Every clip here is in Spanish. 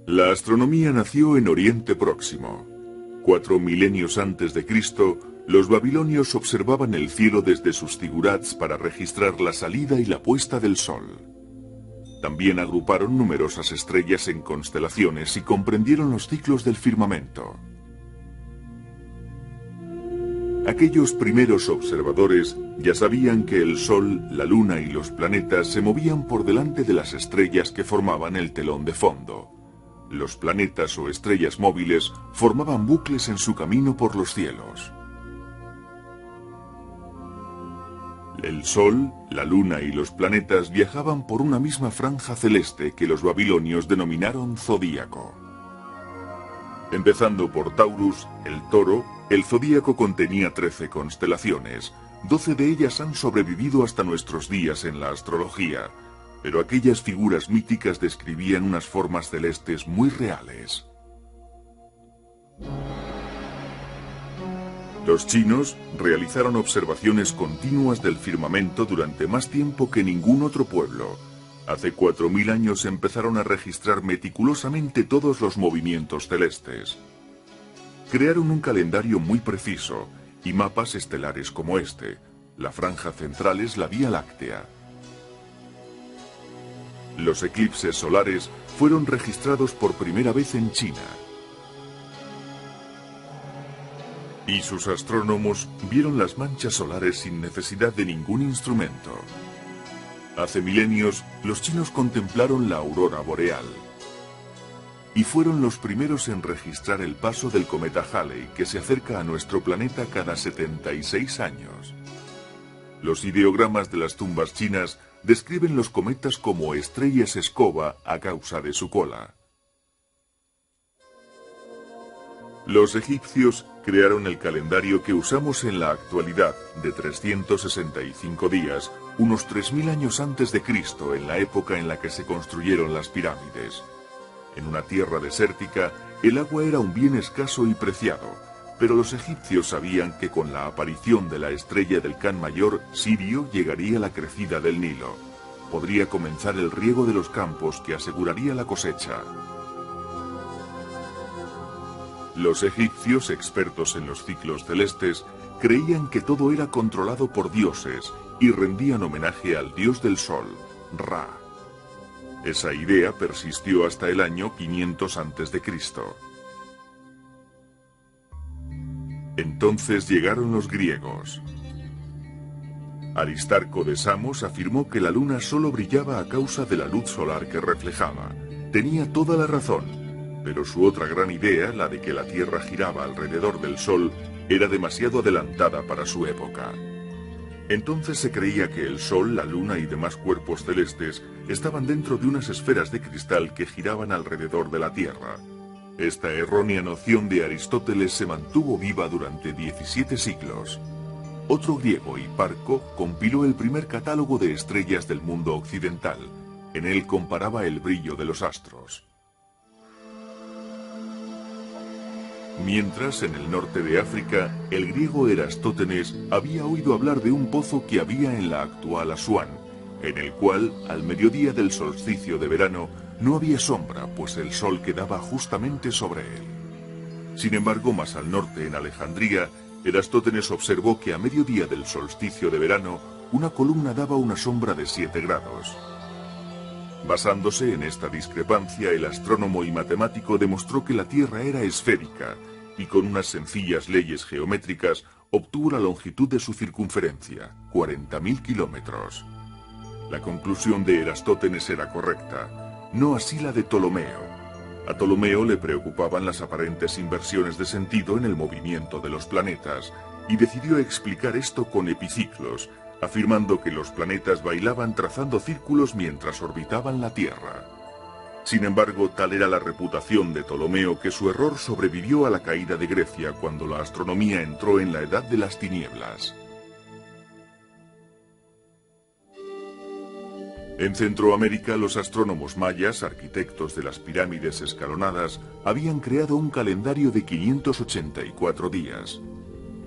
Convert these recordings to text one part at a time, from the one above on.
La astronomía nació en Oriente Próximo. 4 milenios antes de Cristo, los babilonios observaban el cielo desde sus zigurats para registrar la salida y la puesta del sol. También agruparon numerosas estrellas en constelaciones y comprendieron los ciclos del firmamento. Aquellos primeros observadores ya sabían que el Sol, la Luna y los planetas se movían por delante de las estrellas que formaban el telón de fondo. Los planetas o estrellas móviles formaban bucles en su camino por los cielos. El Sol, la Luna y los planetas viajaban por una misma franja celeste que los babilonios denominaron zodíaco. Empezando por Taurus, el toro, el zodíaco contenía 13 constelaciones. 12 de ellas han sobrevivido hasta nuestros días en la astrología, pero aquellas figuras míticas describían unas formas celestes muy reales. Los chinos realizaron observaciones continuas del firmamento durante más tiempo que ningún otro pueblo. Hace 4000 años empezaron a registrar meticulosamente todos los movimientos celestes. Crearon un calendario muy preciso y mapas estelares como este. La franja central es la Vía Láctea. Los eclipses solares fueron registrados por primera vez en China. Y sus astrónomos vieron las manchas solares sin necesidad de ningún instrumento. Hace milenios, los chinos contemplaron la aurora boreal. Y fueron los primeros en registrar el paso del cometa Halley, que se acerca a nuestro planeta cada 76 años. Los ideogramas de las tumbas chinas describen los cometas como estrellas escoba a causa de su cola. Los egipcios crearon el calendario que usamos en la actualidad, de 365 días, unos 3000 años antes de Cristo, en la época en la que se construyeron las pirámides. En una tierra desértica, el agua era un bien escaso y preciado, pero los egipcios sabían que con la aparición de la estrella del Can Mayor, Sirio, llegaría la crecida del Nilo. Podría comenzar el riego de los campos que aseguraría la cosecha. Los egipcios, expertos en los ciclos celestes, creían que todo era controlado por dioses y rendían homenaje al dios del sol, Ra. Esa idea persistió hasta el año 500 a.C. Entonces llegaron los griegos. Aristarco de Samos afirmó que la luna solo brillaba a causa de la luz solar que reflejaba. Tenía toda la razón, pero su otra gran idea, la de que la Tierra giraba alrededor del Sol, era demasiado adelantada para su época. Entonces se creía que el Sol, la Luna y demás cuerpos celestes estaban dentro de unas esferas de cristal que giraban alrededor de la Tierra. Esta errónea noción de Aristóteles se mantuvo viva durante 17 siglos. Otro griego, Hiparco, compiló el primer catálogo de estrellas del mundo occidental. En él comparaba el brillo de los astros. Mientras, en el norte de África, el griego Erastótenes había oído hablar de un pozo que había en la actual Asuán, en el cual, al mediodía del solsticio de verano, no había sombra, pues el sol quedaba justamente sobre él. Sin embargo, más al norte, en Alejandría, Erastótenes observó que a mediodía del solsticio de verano, una columna daba una sombra de 7 grados. Basándose en esta discrepancia, el astrónomo y matemático demostró que la Tierra era esférica y con unas sencillas leyes geométricas obtuvo la longitud de su circunferencia, 40.000 kilómetros. La conclusión de Erastótenes era correcta, no así la de Ptolomeo. A Ptolomeo le preocupaban las aparentes inversiones de sentido en el movimiento de los planetas y decidió explicar esto con epiciclos, afirmando que los planetas bailaban trazando círculos mientras orbitaban la Tierra. Sin embargo, tal era la reputación de Ptolomeo que su error sobrevivió a la caída de Grecia cuando la astronomía entró en la Edad de las Tinieblas. En Centroamérica, los astrónomos mayas, arquitectos de las pirámides escalonadas, habían creado un calendario de 584 días.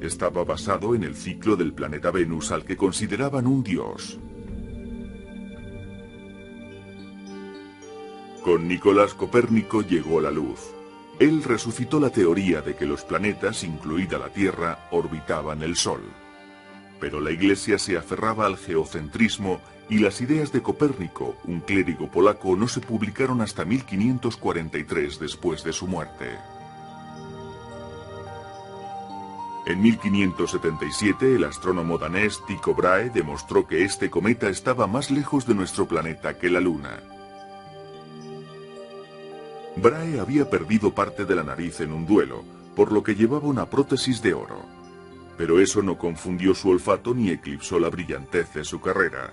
Estaba basado en el ciclo del planeta Venus, al que consideraban un dios. Con Nicolás Copérnico llegó la luz. Él resucitó la teoría de que los planetas, incluida la Tierra, orbitaban el Sol. Pero la Iglesia se aferraba al geocentrismo y las ideas de Copérnico, un clérigo polaco, no se publicaron hasta 1543 después de su muerte. En 1577, el astrónomo danés Tycho Brahe demostró que este cometa estaba más lejos de nuestro planeta que la Luna. Brahe había perdido parte de la nariz en un duelo, por lo que llevaba una prótesis de oro. Pero eso no confundió su olfato ni eclipsó la brillantez de su carrera.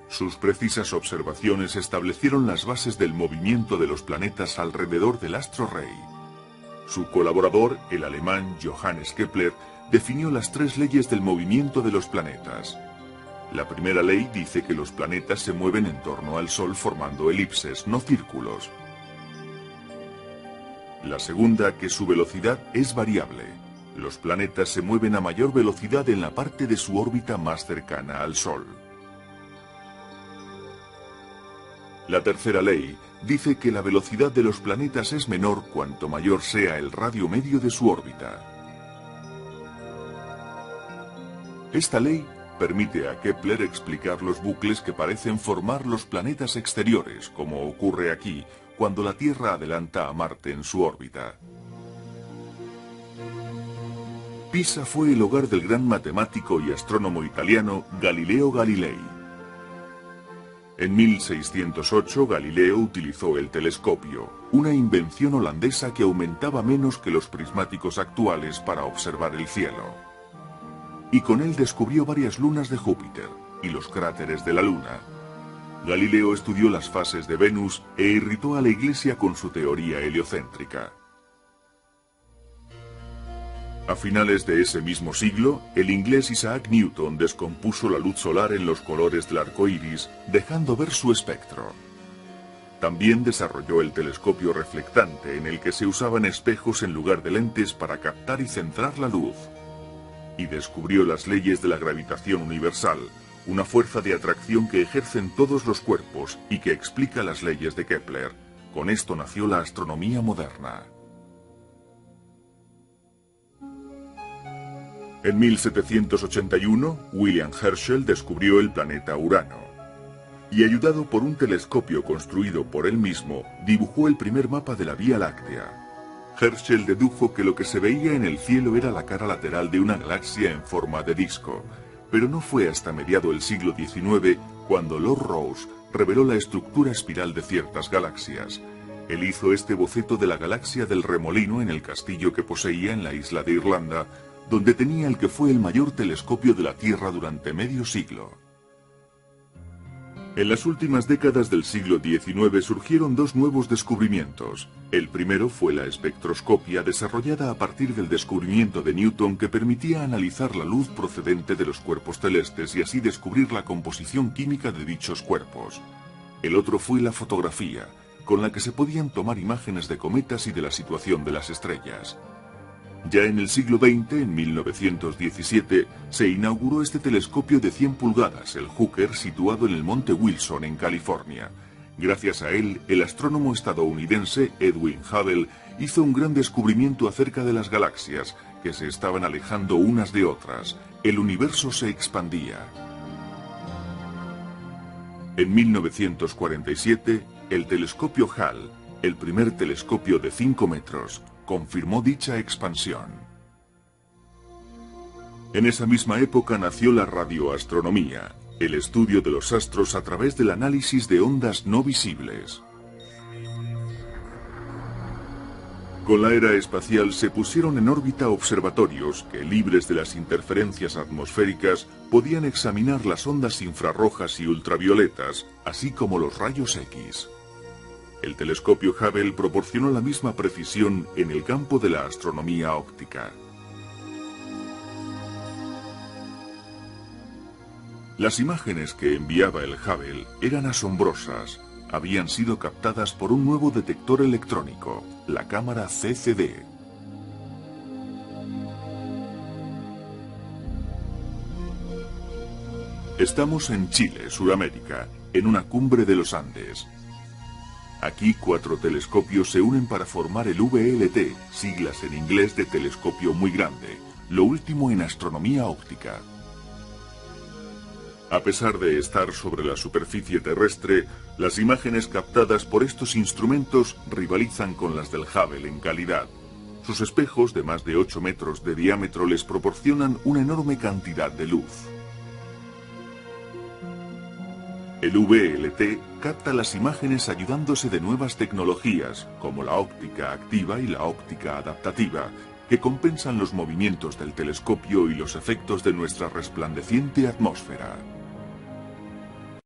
Sus precisas observaciones establecieron las bases del movimiento de los planetas alrededor del astro rey. Su colaborador, el alemán Johannes Kepler, definió las 3 leyes del movimiento de los planetas. La primera ley dice que los planetas se mueven en torno al Sol formando elipses, no círculos. La segunda, que su velocidad es variable. Los planetas se mueven a mayor velocidad en la parte de su órbita más cercana al Sol. La tercera ley dice que la velocidad de los planetas es menor cuanto mayor sea el radio medio de su órbita. Esta ley permite a Kepler explicar los bucles que parecen formar los planetas exteriores, como ocurre aquí, cuando la Tierra adelanta a Marte en su órbita. Pisa fue el hogar del gran matemático y astrónomo italiano Galileo Galilei. En 1608 Galileo utilizó el telescopio, una invención holandesa que aumentaba menos que los prismáticos actuales para observar el cielo. Y con él descubrió varias lunas de Júpiter y los cráteres de la Luna. Galileo estudió las fases de Venus e irritó a la Iglesia con su teoría heliocéntrica. A finales de ese mismo siglo, el inglés Isaac Newton descompuso la luz solar en los colores del arco iris, dejando ver su espectro. También desarrolló el telescopio reflectante, en el que se usaban espejos en lugar de lentes para captar y centrar la luz. Y descubrió las leyes de la gravitación universal, una fuerza de atracción que ejercen todos los cuerpos y que explica las leyes de Kepler. Con esto nació la astronomía moderna. En 1781, William Herschel descubrió el planeta Urano. Y ayudado por un telescopio construido por él mismo, dibujó el primer mapa de la Vía Láctea. Herschel dedujo que lo que se veía en el cielo era la cara lateral de una galaxia en forma de disco, pero no fue hasta mediado el siglo XIX cuando Lord Rosse reveló la estructura espiral de ciertas galaxias. Él hizo este boceto de la galaxia del Remolino en el castillo que poseía en la isla de Irlanda, donde tenía el que fue el mayor telescopio de la Tierra durante medio siglo. En las últimas décadas del siglo XIX surgieron 2 nuevos descubrimientos. El primero fue la espectroscopia, desarrollada a partir del descubrimiento de Newton, que permitía analizar la luz procedente de los cuerpos celestes y así descubrir la composición química de dichos cuerpos. El otro fue la fotografía, con la que se podían tomar imágenes de cometas y de la situación de las estrellas. Ya en el siglo XX, en 1917, se inauguró este telescopio de 100 pulgadas, el Hooker, situado en el Monte Wilson, en California. Gracias a él, el astrónomo estadounidense Edwin Hubble hizo un gran descubrimiento acerca de las galaxias, que se estaban alejando unas de otras. El universo se expandía. En 1947, el telescopio Hall, el primer telescopio de 5 metros, confirmó dicha expansión. En esa misma época nació la radioastronomía, el estudio de los astros a través del análisis de ondas no visibles. Con la era espacial se pusieron en órbita observatorios que, libres de las interferencias atmosféricas, podían examinar las ondas infrarrojas y ultravioletas, así como los rayos X. El telescopio Hubble proporcionó la misma precisión en el campo de la astronomía óptica. Las imágenes que enviaba el Hubble eran asombrosas. Habían sido captadas por un nuevo detector electrónico, la cámara CCD. Estamos en Chile, Sudamérica, en una cumbre de los Andes. Aquí 4 telescopios se unen para formar el VLT, siglas en inglés de telescopio muy grande, lo último en astronomía óptica. A pesar de estar sobre la superficie terrestre, las imágenes captadas por estos instrumentos rivalizan con las del Hubble en calidad. Sus espejos de más de 8 metros de diámetro les proporcionan una enorme cantidad de luz. El VLT capta las imágenes ayudándose de nuevas tecnologías, como la óptica activa y la óptica adaptativa, que compensan los movimientos del telescopio y los efectos de nuestra resplandeciente atmósfera.